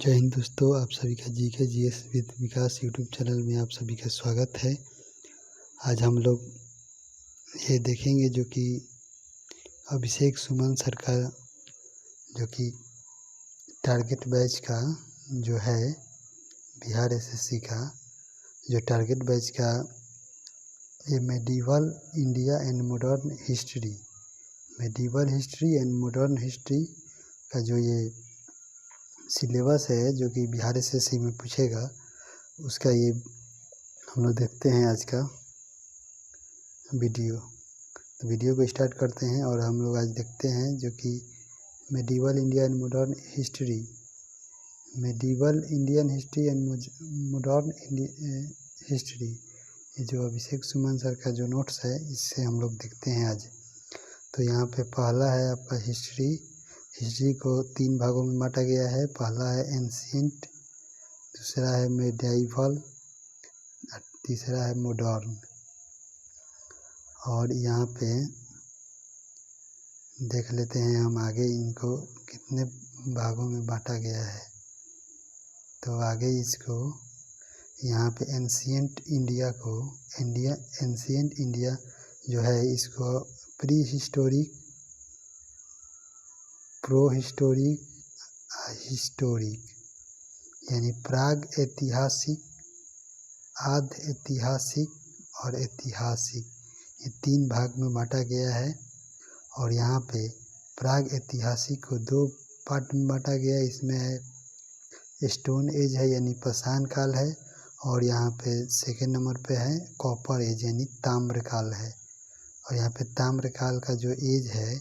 जय हिंद दोस्तों, आप सभी का GK GS with Vikas YouTube channel में आप सभी का स्वागत है। आज हम लोग ये देखेंगे जो कि अभिषेक सुमन सर का जो कि टारगेट बैच का जो है बिहार एसएससी का जो टारगेट बैच का ये medieval India and modern history का जो ये सिलेबस है जो कि बिहार एसएससी में पूछेगा उसका ये हम लोग देखते हैं आज का वीडियो को स्टार्ट करते हैं। और हम लोग आज देखते हैं जो कि medieval India and modern history ये जो अभिषेक सुमन सर का जो नोट्स है इससे हम लोग देखते हैं आज। तो यहाँ पे पहला है आपका हिस्ट्री को 3 भागों में बांटा गया है। पहला है एंशिएंट, दूसरा है मेडिएवल, तीसरा है मॉडर्न। और यहाँ पे देख लेते हैं हम आगे इनको कितने भागों में बांटा गया है। तो आगे इसको यहाँ पे एंशिएंट इंडिया जो है इसको pre historic, pro historic, historic यानी प्राग ऐतिहासिक, आध ऐतिहासिक और ऐतिहासिक, ये 3 भाग में बांटा गया है। और यहाँ पे प्राग ऐतिहासिक को 2 पार्ट में बांटा गया है। इसमें है स्टोन एज है यानी पाषाण काल है, और यहाँ पे सेकेंड नंबर पे है कॉपर एज यानी ताम्रकाल है। और यहाँ पे ताम्रकाल का जो एज है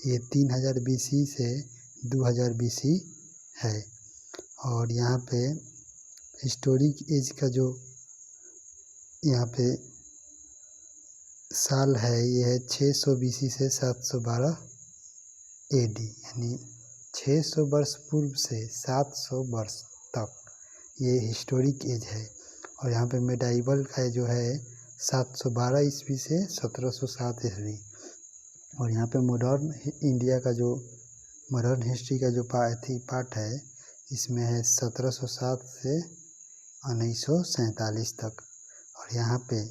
ये 3000 BC से 2000 BC है। और यहाँ पे हिस्टोरिक एज का जो यहाँ पे साल है ये है 600 BC से 712 AD यानी 600 वर्ष पूर्व से 700 वर्ष तक ये हिस्टोरिक एज है। और यहाँ पे मेडाइवल का जो है 712 ईस्वी से 1707 ईस्वी। और यहाँ पे मॉडर्न इंडिया का जो मॉडर्न हिस्ट्री का जो पार्ट है इसमें है 1707 से 1947 तक। और यहाँ पे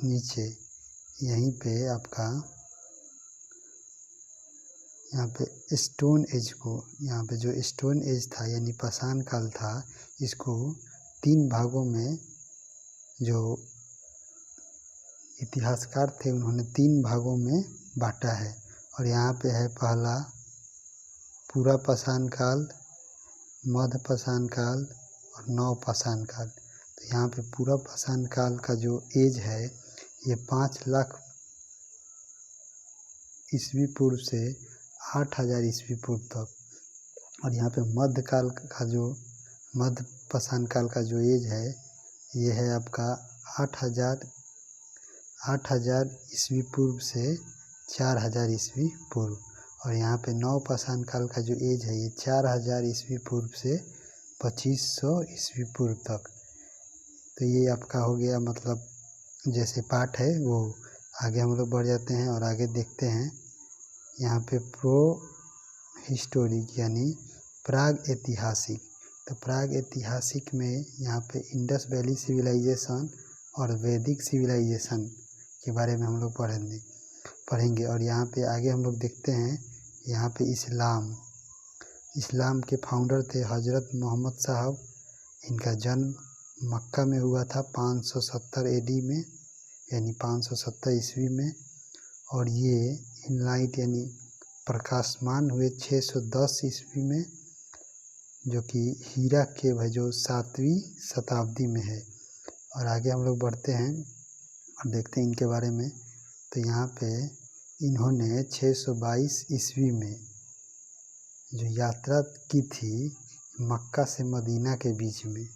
नीचे यहीं पे आपका यहाँ पे स्टोन एज को, यहाँ पे जो स्टोन एज था यानी पाषाण काल था, इसको 3 भागों में जो इतिहासकार थे उन्होंने 3 भागों में बांटा है। और यहाँ पे है पहला पूरा पाषाण काल, मध्य पाषाण काल और नव पाषाण काल। तो यहाँ पे पूरा पाषाण काल का जो एज है ये 5 लाख ईस्वी पूर्व से 8000 ईस्वी पूर्व तक। और यहाँ पे मध्य पाषाण काल का जो एज है ये है आपका 8000 ईस्वी पूर्व से 4000 ईस्वी पूर्व। और यहाँ पे नव पाषाण काल का जो एज है ये 4000 ईस्वी पूर्व से 2500 ईस्वी पूर्व तक। तो ये आपका हो गया, मतलब जैसे पाठ है वो आगे हम लोग बढ़ जाते हैं और आगे देखते हैं। यहाँ पे प्रो हिस्टोरिक यानी प्राग ऐतिहासिक। तो प्राग ऐतिहासिक में यहाँ पे इंडस वैली सिविलाइजेशन और वैदिक सिविलाइजेशन के बारे में हम लोग पढ़ेंगे। और यहाँ पे आगे हम लोग देखते हैं यहाँ पे इस्लाम के फाउंडर थे हज़रत मोहम्मद साहब। इनका जन्म मक्का में हुआ था 570 AD में यानी 570 ईस्वी में। और ये इनलाइट यानी प्रकाशमान हुए 610 ईस्वी में, जो कि हीरा केव है जो 7वीं शताब्दी में है। और आगे हम लोग बढ़ते हैं और देखते हैं इनके बारे में। तो यहाँ पे इन्होंने 622 ईस्वी में जो यात्रा की थी मक्का से मदीना के बीच में,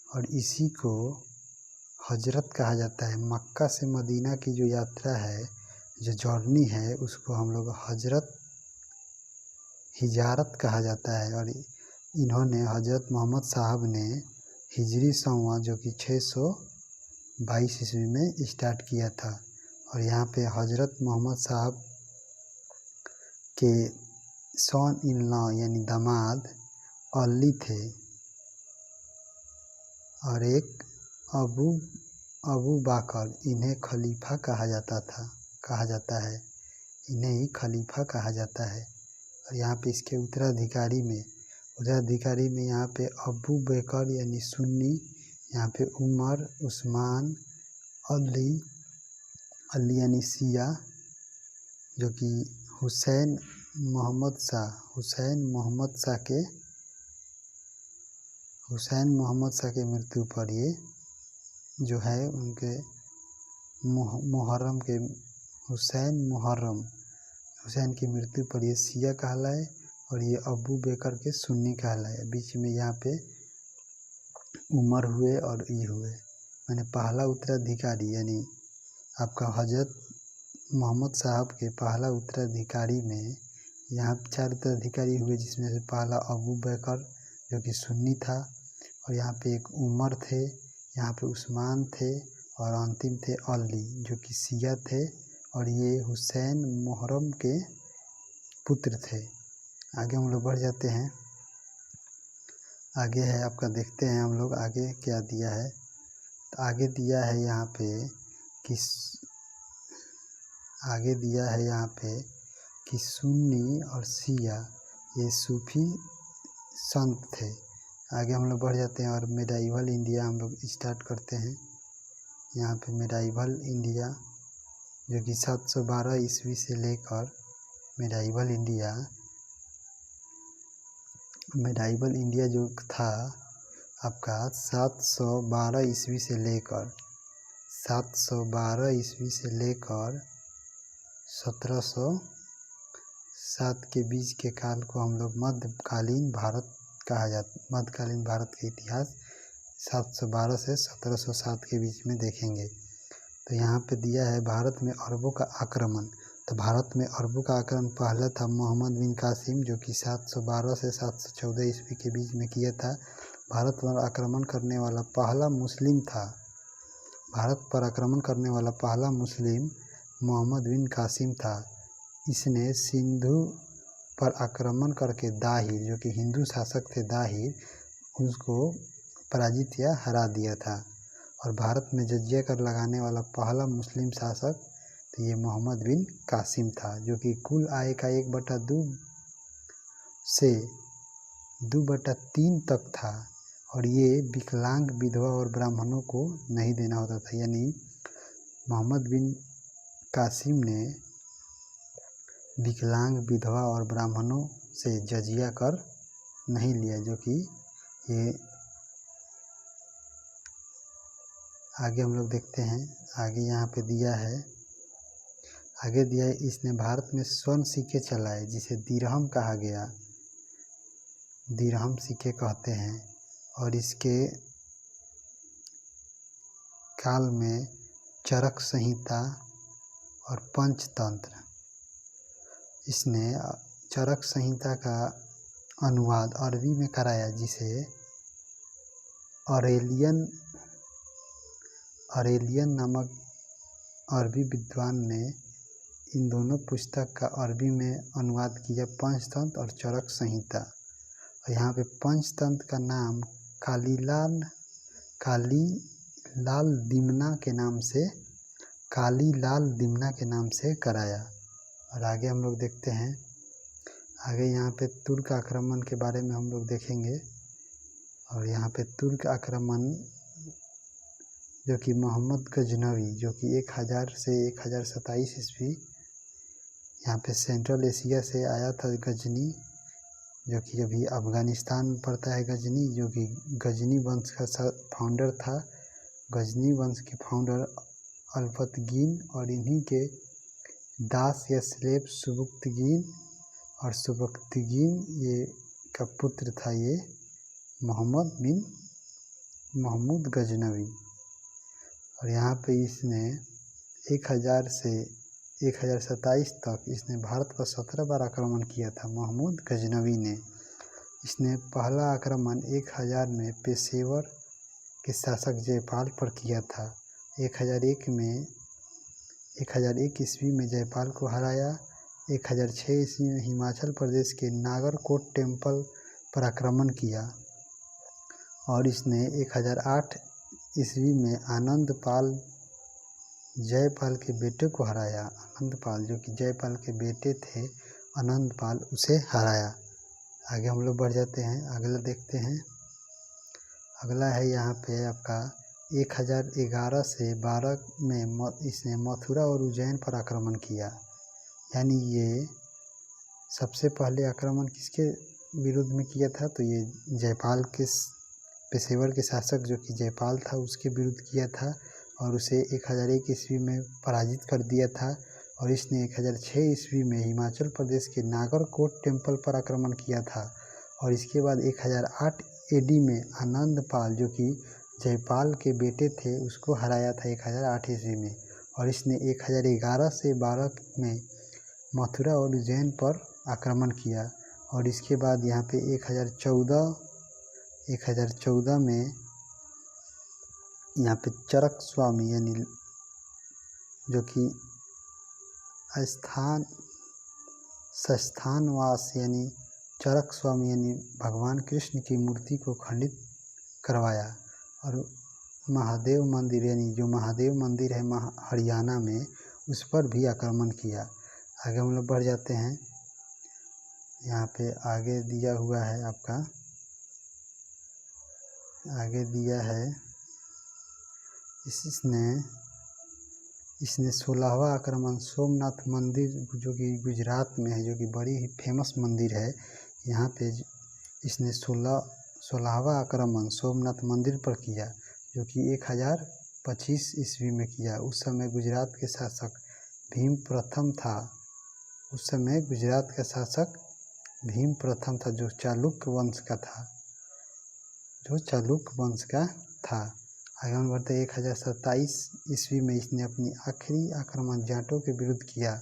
और इसी को हजरत कहा जाता है। मक्का से मदीना की जो यात्रा है, जो जर्नी है, उसको हम लोग हिजारत कहा जाता है। और इन्होंने हज़रत मोहम्मद साहब ने हिजरी संवत जो कि 622 ईस्वी में स्टार्ट किया था। और यहाँ पे हज़रत मोहम्मद साहब के सन इन लॉ यानी दामाद अली थे और एक अबू अबू बाकर। इन्हें खलीफा कहा जाता है, इन्हें ही खलीफा कहा जाता है। और यहाँ पे इसके उत्तराधिकारी में यहाँ पे अबू बकर यानी सुन्नी, यहाँ पे उमर, उस्मान, अली यानी शिया, जो कि हुसैन मोहम्मद शाह के मृत्यु पर ये जो है उनके मुहर्रम के हुसैन की मृत्यु पर ये शिया कहलाए और ये अबू बकर के सुन्नी कहलाए। बीच में यहाँ पे उमर हुए और ये हुए, मैंने पहला उत्तराधिकारी यानी आपका हजरत मोहम्मद साहब के पहला उत्तराधिकारी में यहाँ 4 उत्तराधिकारी हुए, जिसमें से पहला अबू बकर जो कि सुन्नी था, और यहाँ पे एक उमर थे, यहाँ पे उस्मान थे, और अंतिम थे अली जो कि शिया थे, और ये हुसैन मुहर्रम के पुत्र थे। आगे हम लोग बढ़ जाते हैं। आगे है आपका, देखते हैं हम लोग आगे क्या दिया है। तो आगे दिया है यहाँ पे कि सुन्नी और शिया ये सूफी संत थे। आगे हम लोग बढ़ जाते हैं और मेडाइवल इंडिया हम लोग स्टार्ट करते हैं। यहाँ पे मेडाइवल इंडिया जो कि 712 ईस्वी से लेकर मेडाइवल इंडिया जो था आपका 712 ईस्वी से लेकर 1707 के बीच के काल को हम लोग मध्यकालीन भारत के इतिहास 712 से 1707 के बीच में देखेंगे। तो यहाँ पे दिया है भारत में अरबों का आक्रमण। तो भारत में अरबों का आक्रमण पहला था मोहम्मद बिन कासिम जो कि 712 से 714 ईस्वी के बीच में किया था। भारत पर आक्रमण करने वाला पहला मुस्लिम मोहम्मद बिन कासिम था। इसने सिंधु पर आक्रमण करके दाहिर जो कि हिंदू शासक थे, दाहिर उसको पराजित या हरा दिया था। और भारत में जजिया कर लगाने वाला पहला मुस्लिम शासक तो ये मोहम्मद बिन कासिम था, जो कि कुल आय का 1/2 से 2/3 तक था, और ये विकलांग, विधवा और ब्राह्मणों को नहीं देना होता था। यानी मोहम्मद बिन कासिम ने विकलांग, विधवा और ब्राह्मणों से जजिया कर नहीं लिया, जो कि ये आगे हम लोग देखते हैं। आगे यहाँ पे दिया है इसने भारत में स्वर्ण सिक्के चलाए जिसे दिरहम कहा गया, दिरहम सिक्के कहते हैं। और इसके काल में चरक संहिता और पंचतंत्र, इसने चरक संहिता का अनुवाद अरबी में कराया, जिसे ऑरेलियन नामक अरबी विद्वान ने इन दोनों पुस्तक का अरबी में अनुवाद किया, पंचतंत्र और चरक संहिता। और यहाँ पे पंचतंत्र का नाम कालीलाल दिमना के नाम से कराया। और आगे हम लोग देखते हैं। आगे यहाँ पे तुर्क आक्रमण के बारे में हम लोग देखेंगे। और यहाँ पे तुर्क आक्रमण जो कि मोहम्मद गजनवी जो कि 1000 से 1027 ईस्वी यहाँ पे सेंट्रल एशिया से आया था। गजनी जो कि अभी अफ़गानिस्तान में पड़ता है, गजनी जो कि गजनी वंश का फाउंडर था। गजनी वंश के फाउंडर अल्पतगीन और इन्हीं के दास या स्लेव सुबक्तगीन ये का पुत्र था ये महमूद गजनवी। और यहाँ पे इसने 1000 से 1027 तक इसने भारत पर 17 बार आक्रमण किया था। महमूद गजनवी ने इसने पहला आक्रमण 1000 में पेशेवर के शासक जयपाल पर किया था। 1001 ईस्वी में जयपाल को हराया। 1006 ईस्वी में हिमाचल प्रदेश के नागरकोट टेम्पल पर आक्रमण किया और इसने 1008 ईस्वी में आनंदपाल जयपाल के बेटे को हराया। आनंदपाल जो कि जयपाल के बेटे थे, आनंदपाल, उसे हराया। आगे हम लोग बढ़ जाते हैं, अगला देखते हैं। अगला है यहाँ पे आपका 1011 से 12 में इसने मथुरा और उज्जैन पर आक्रमण किया। यानी ये सबसे पहले आक्रमण किसके विरुद्ध में किया था, तो ये जयपाल के पेशेवर के शासक जो कि जयपाल था उसके विरुद्ध किया था और उसे 1001 ईस्वी में पराजित कर दिया था। और इसने 1006 ईस्वी में हिमाचल प्रदेश के नागरकोट टेम्पल पर आक्रमण किया था। और इसके बाद 1008 एडी में आनंदपाल जो कि जयपाल के बेटे थे उसको हराया था 1008 ईस्वी में। और इसने 1011 से 12 में मथुरा और उज्जैन पर आक्रमण किया। और इसके बाद यहाँ पे 1014 में यहाँ पे चरक स्वामी यानी जो कि स्थानवास यानी चरक स्वामी यानी भगवान कृष्ण की मूर्ति को खंडित करवाया। और महादेव मंदिर यानी जो महादेव मंदिर है हरियाणा में, उस पर भी आक्रमण किया। आगे हम लोग बढ़ जाते हैं। यहाँ पे आगे दिया हुआ है आपका, आगे दिया है इसने 16वां आक्रमण सोमनाथ मंदिर जो कि गुजरात में है, जो कि बड़ी ही फेमस मंदिर है। यहाँ पे इसने 16वां आक्रमण सोमनाथ मंदिर पर किया जो कि 1025 ईस्वी में किया। उस समय गुजरात के शासक भीम प्रथम था। उस समय गुजरात का शासक भीम प्रथम था जो चालुक्य वंश का था। आगे हम बढ़ते 1027 ईस्वी में इसने अपनी आखिरी आक्रमण जाटों के विरुद्ध किया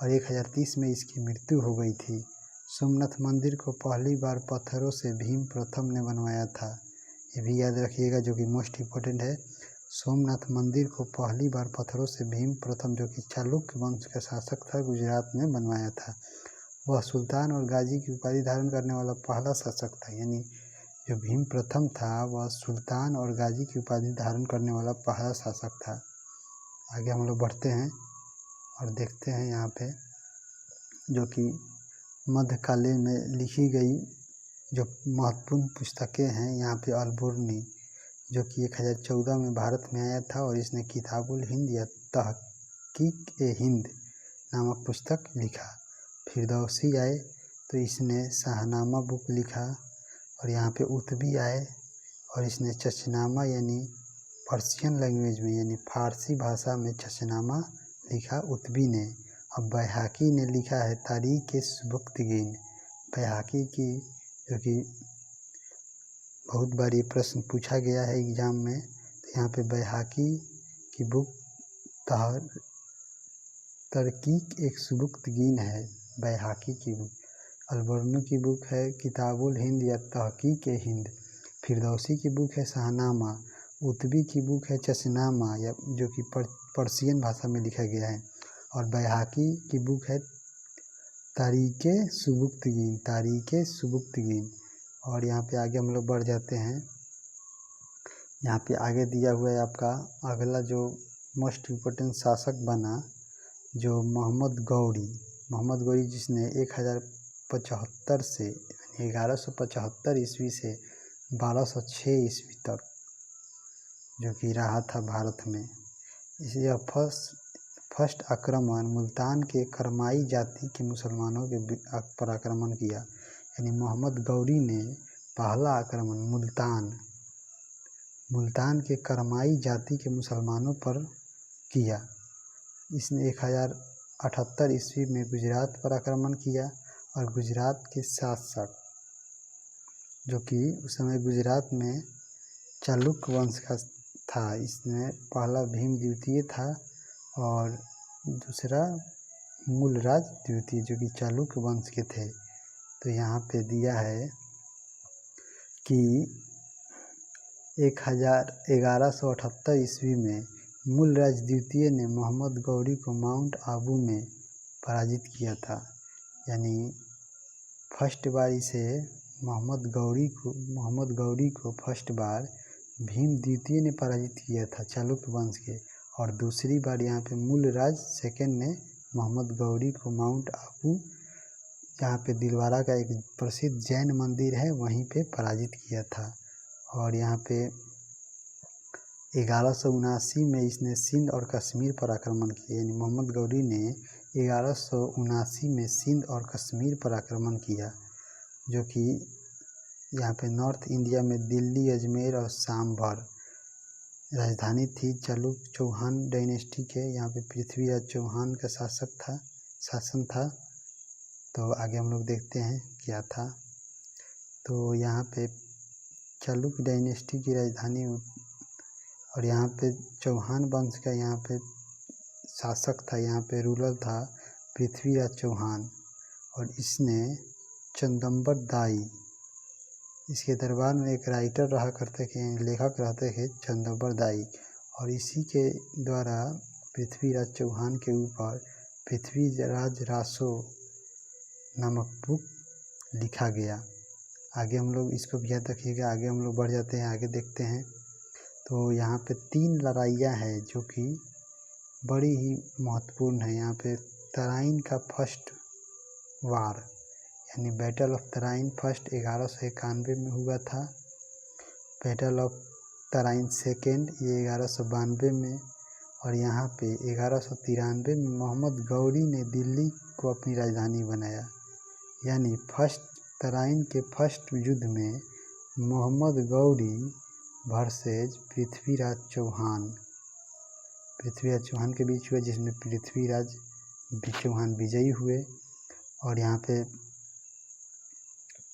और 1030 में इसकी मृत्यु हो गई थी। सोमनाथ मंदिर को पहली बार पत्थरों से भीम प्रथम ने बनवाया था। ये भी याद रखिएगा जो कि मोस्ट इम्पोर्टेंट है। सोमनाथ मंदिर को पहली बार पत्थरों से भीम प्रथम जो कि चालुक्य वंश का शासक था गुजरात में बनवाया था। वह सुल्तान और गाजी की उपाधि धारण करने वाला पहला शासक था। यानी जो भीम प्रथम था वह सुल्तान और गाजी की उपाधि धारण करने वाला पहला शासक था। आगे हम लोग बढ़ते हैं और देखते हैं यहाँ पे जो कि मध्यकालीन में लिखी गई जो महत्वपूर्ण पुस्तकें हैं। यहाँ पे अलबुर्नी जो कि 1014 में भारत में आया था और इसने किताबुल हिंद या तहकीक-ए-हिंद नामक पुस्तक लिखा। फिरदौसी आए तो इसने शाहनामा बुक लिखा। और यहाँ पे उतबी आए और इसने चचनामा यानी पर्शियन लैंग्वेज में यानी फारसी भाषा में चचनामा लिखा उतबी ने। अब बैहाकी ने लिखा है तारीख़-ए-सुबक्तगीन। बैहाकी की जो कि बहुत बार ये प्रश्न पूछा गया है एग्ज़ाम में, तो यहाँ पे बैहाकी की बुक तरकीक़-ए-सुबक्तगीन है, बैहाकी की बुक। अलबर्नी की बुक है किताबुल हिंद या तहकीक-ए-हिंद। फिरदौसी की बुक है शाहनामा। उतबी की बुक है चचनामा या जो कि पर्शियन भाषा में लिखा गया है। और बैहाकी की बुक है तारीख़-ए-सुबक्तगीन। और यहाँ पे आगे हम लोग बढ़ जाते हैं। यहाँ पे आगे दिया हुआ है आपका अगला जो मोस्ट इम्पोर्टेंट शासक बना जो मोहम्मद गौरी जिसने 1075 से 1175 ईस्वी से 1206 ईस्वी तक जो कि रहा था भारत में। इसलिए फर्स्ट आक्रमण मुल्तान के करमाई जाति के मुसलमानों के पर आक्रमण किया। यानी मोहम्मद गौरी ने पहला आक्रमण मुल्तान के करमाई जाति के मुसलमानों पर किया। इसने 1078 ईस्वी में गुजरात पर आक्रमण किया और गुजरात के शासक जो कि उस समय गुजरात में चालुक्य वंश का था, इसमें पहला भीम द्वितीय था और दूसरा मूलराज द्वितीय जो कि चालुक्य वंश के थे। तो यहाँ पे दिया है कि 1178 ईस्वी में मूलराज द्वितीय ने मोहम्मद गौरी को माउंट आबू में पराजित किया था। यानी फर्स्ट बारी से मोहम्मद गौरी को फर्स्ट बार भीम द्वितीय ने पराजित किया था चालुक्य वंश के, और दूसरी बार यहाँ पे मूलराज सेकंड ने मोहम्मद गौरी को माउंट आबू, जहाँ पे दिलवारा का एक प्रसिद्ध जैन मंदिर है, वहीं पे पराजित किया था। और यहाँ पे 1179 में इसने सिंध और कश्मीर पर आक्रमण किया, यानी मोहम्मद गौरी ने 1179 में सिंध और कश्मीर पर आक्रमण किया, जो कि यहाँ पे नॉर्थ इंडिया में दिल्ली, अजमेर और सांभर राजधानी थी चालुक्य चौहान डायनेस्टी के। यहाँ पे पृथ्वीराज चौहान का शासन था। तो आगे हम लोग देखते हैं क्या था। तो यहाँ पे चालुक्य डायनेस्टी की राजधानी, और यहाँ पे चौहान वंश का यहाँ पे शासक था, यहाँ पे रूलर था पृथ्वीराज चौहान, और इसने चंदम्बर दाई, इसके दरबार में एक राइटर रहा करते थे, लेखक रहते थे चंदम्बर दाई, और इसी के द्वारा पृथ्वीराज चौहान के ऊपर पृथ्वीराज रासो नामक बुक लिखा गया। आगे हम लोग इसको भी याद रखिएगा। आगे हम लोग बढ़ जाते हैं, आगे देखते हैं। तो यहाँ पे 3 लड़ाइयाँ हैं जो कि बड़ी ही महत्वपूर्ण है। यहाँ पे तराइन का फर्स्ट वार, यानी बैटल ऑफ तराइन फर्स्ट 1191 में हुआ था। बैटल ऑफ तराइन सेकेंड ये 1192 में, और यहाँ पे 1193 में मोहम्मद गौरी ने दिल्ली को अपनी राजधानी बनाया। यानी तराइन के फर्स्ट युद्ध में मोहम्मद गौरी वर्सेज पृथ्वीराज चौहान के बीच हुआ, जिसमें पृथ्वीराज चौहान विजयी हुए, और यहाँ पे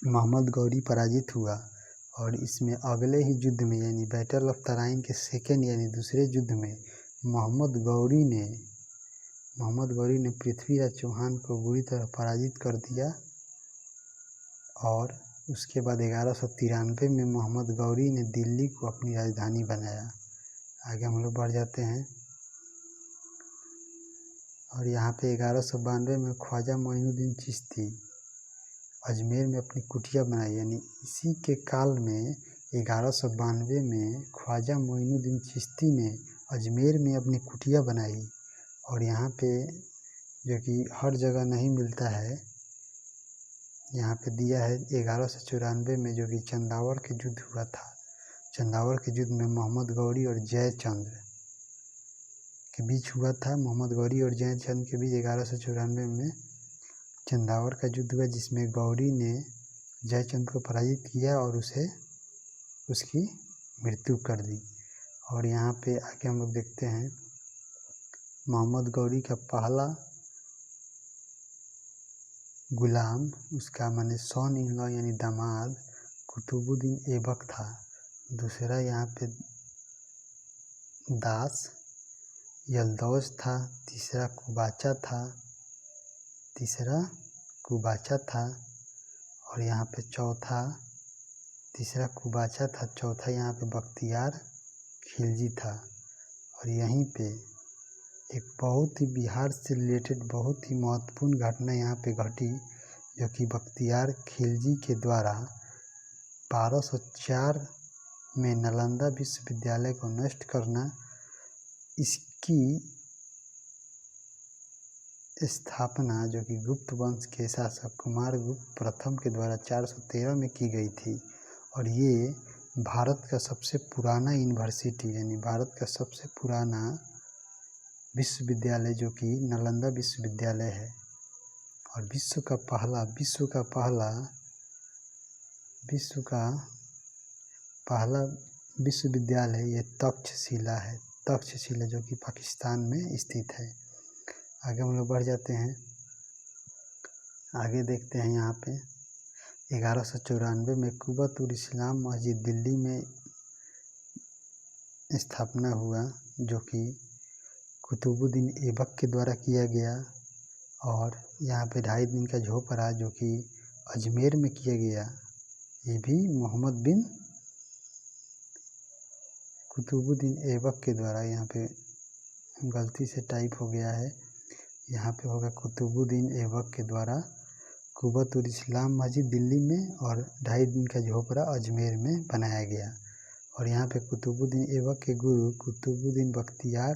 मोहम्मद गौरी पराजित हुआ। और इसमें अगले ही युद्ध में, यानी बैटल ऑफ तराइन के सेकेंड यानी दूसरे युद्ध में मोहम्मद गौरी ने पृथ्वीराज चौहान को बुरी तरह पराजित कर दिया। और उसके बाद 1193 में मोहम्मद गौरी ने दिल्ली को अपनी राजधानी बनाया। आगे हम लोग बढ़ जाते हैं। और यहाँ पे 1192 में ख्वाजा मोइनुद्दीन चिश्ती अजमेर में अपनी कुटिया बनाई, यानी इसी के काल में 1192 में ख्वाजा मोइनुद्दीन चिश्ती ने अजमेर में अपनी कुटिया बनाई। और यहाँ पे जो कि हर जगह नहीं मिलता है, यहाँ पे दिया है 1194 में, जो कि चंदावर के युद्ध हुआ था। चंदावर के युद्ध में मोहम्मद गौरी और जयचंद्र के बीच हुआ था। मोहम्मद गौरी और जयचंद्र के बीच 1194 में चंदावर का युद्ध हुआ, जिसमें गौरी ने जयचंद्र को पराजित किया और उसकी मृत्यु कर दी। और यहाँ पे आगे हम लोग देखते हैं, मोहम्मद गौरी का पहला गुलाम, उसका माने सन इन लॉ यानी दामाद कुतुबुद्दीन ऐबक था। दूसरा यहाँ पे दास यल्दौज था। तीसरा कुबाचा था। और यहाँ पे तीसरा कुबाचा था। चौथा यहाँ पे बख्तियार खिलजी था। और यहीं पे एक बहुत ही बिहार से रिलेटेड बहुत ही महत्वपूर्ण घटना यहाँ पे घटी, जो कि बख्तियार खिलजी के द्वारा 1204 में नालंदा विश्वविद्यालय को नष्ट करना, इसकी स्थापना जो कि गुप्त वंश के शासक कुमारगुप्त प्रथम के द्वारा 413 में की गई थी। और ये भारत का सबसे पुराना यूनिवर्सिटी, यानी भारत का सबसे पुराना विश्वविद्यालय जो कि नालंदा विश्वविद्यालय है। और विश्व का पहला विश्वविद्यालय ये तक्षशिला है। तक्षशिला जो कि पाकिस्तान में स्थित है। आगे हम लोग बढ़ जाते हैं। आगे देखते हैं यहाँ पे 1194 में कुव्वत उल इस्लाम मस्जिद दिल्ली में स्थापना हुआ, जो कि कुतुबुद्दीन ऐबक के द्वारा किया गया। और यहाँ पे 2.5 दिन का झोपड़ा जो कि अजमेर में किया गया, ये भी मोहम्मद बिन कुतुबुद्दीन ऐबक के द्वारा, यहाँ पे गलती से टाइप हो गया है, यहाँ पे होगा कुतुबुद्दीन ऐबक के द्वारा कुव्वत उल इस्लाम मस्जिद दिल्ली में और 2.5 दिन का झोपड़ा अजमेर में बनाया गया। और यहाँ पे कुतुबुद्दीन ऐबक के गुरु कुतुबुद्दीन बख्तियार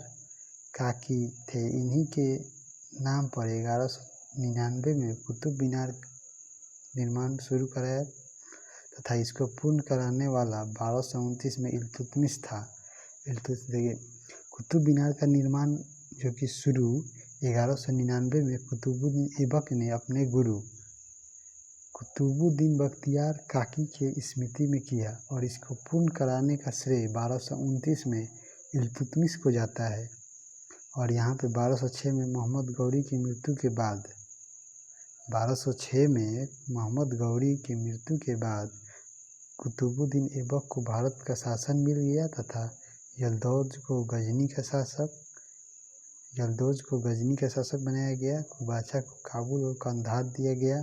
काकी थे। इन्हीं के नाम पर 1199 में कुतुब मीनार निर्माण शुरू कराया तथा इसको पूर्ण कराने वाला 1229 में इल्तुतमिश था। देखिए कुतुब मीनार का निर्माण जो कि शुरू 1199 में कुतुबुद्दीन ऐबक ने अपने गुरु कुतुबुद्दीन बख्तियार काकी के स्मृति में किया और इसको पूर्ण कराने का श्रेय 1229 में इल्तुतमिश को जाता है। और यहाँ पे 1206 में मोहम्मद गौरी की मृत्यु के बाद 1206 में मोहम्मद गौरी की मृत्यु के बाद कुतुबुद्दीन ऐबक को भारत का शासन मिल गया तथा यल्दौज को गजनी का शासक बनाया गया। कुबाचा को काबुल और कंधार दिया गया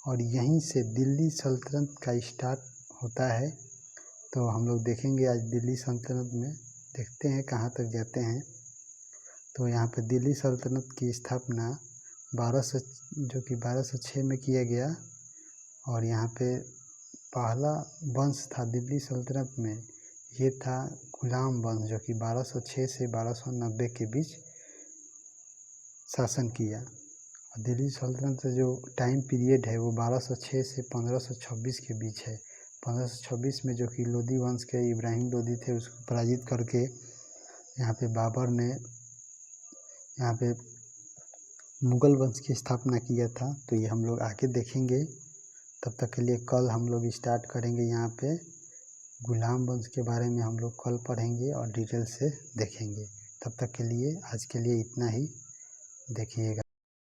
और यहीं से दिल्ली सल्तनत का स्टार्ट होता है। तो हम लोग देखेंगे आज दिल्ली सल्तनत में, देखते हैं कहाँ तक जाते हैं। तो यहाँ पे दिल्ली सल्तनत की स्थापना 1206 में किया गया और यहाँ पे पहला वंश था दिल्ली सल्तनत में, ये था गुलाम वंश जो कि 1206 से 1290 के बीच शासन किया। और दिल्ली सल्तनत का जो टाइम पीरियड है वो 1206 से 1526 के बीच है। 1526 में जो कि लोदी वंश के इब्राहिम लोदी थे उसको पराजित करके यहाँ पे बाबर ने यहाँ पे मुग़ल वंश की स्थापना किया था। तो ये हम लोग आगे देखेंगे। तब तक के लिए कल हम लोग स्टार्ट करेंगे यहाँ पे गुलाम वंश के बारे में हम लोग कल पढ़ेंगे और डिटेल से देखेंगे। तब तक के लिए आज के लिए इतना ही, देखिएगा।